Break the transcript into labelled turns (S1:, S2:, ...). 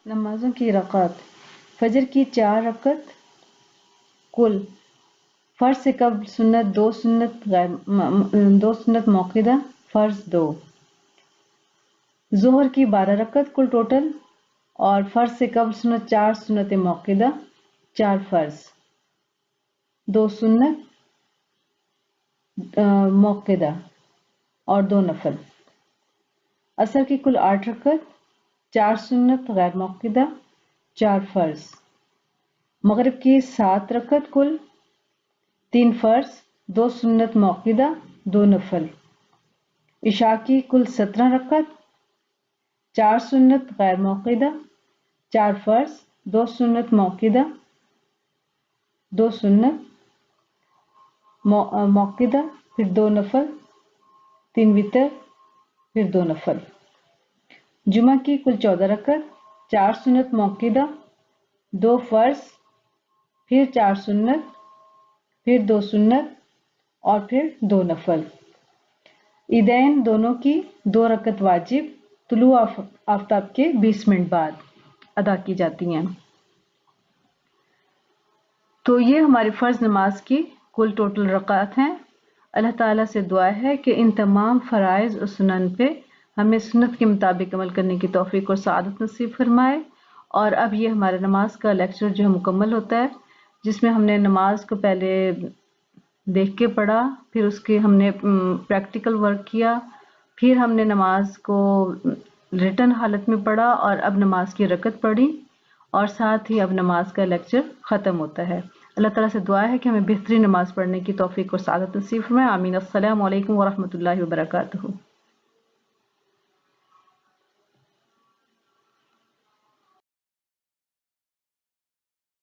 S1: نمازوں کی رکعت: فجر کی 4 رکعت کل، فرض سے قبل سنت 2 سنت موقدہ فرض 2، ظہر کی 12 رکعت کل ٹوٹل، اور فرض سے قبل سنت 4 سنت موقدہ 4 فرض 2 سنت موقدہ اور 2 نفل، عصر کی کل 8 رکعت، 4 سنت غیر موقدہ 4 فرض، مغرب کی 7 رکعت کل، 3 فرض 2 سنت موقدہ 2 نفل، عشاء کی کل 17 رکعت، 4 سنت غیر موقدہ 4 فرض 2 سنت موقدہ 2 سنت موقدہ پھر 2 نفل، 3 وتر پھر 2 نفل، جمعہ کی کل 14 رکعت، 4 سنت موقدہ 2 فرض پھر 4 سنت پھر 2 سنت اور پھر 2 نفل، عیدین دونوں کی 2 رکعت واجب طلوع آفتاب کے 20 منٹ بعد ادا کی جاتی ہیں۔ تو یہ ہماری فرض نماز کی کل ٹوٹل رکعات ہیں۔ اللہ تعالیٰ سے دعا ہے کہ ان تمام فرائض اور سنن پہ ہمیں سنت کے مطابق عمل کرنے کی توفیق اور سعادت نصیب فرمائے۔ اور اب یہ ہمارا نماز کا لیکچر جو ہے مکمل ہوتا ہے، جس میں ہم نے نماز کو پہلے دیکھ کے پڑھا، پھر اس کے ہم نے پریکٹیکل ورک کیا، پھر ہم نے نماز کو ریٹن حالت میں پڑھا، اور اب نماز کی رکعت پڑھی، اور ساتھ ہی اب نماز کا لیکچر ختم ہوتا ہے۔ اللہ تعالیٰ سے دعا ہے کہ ہمیں بہترین نماز پڑھنے کی توفیق اور سعادت نصیب فرمائے۔ آمین۔ السلام علیکم ورحمۃ اللہ وبرکاتہ۔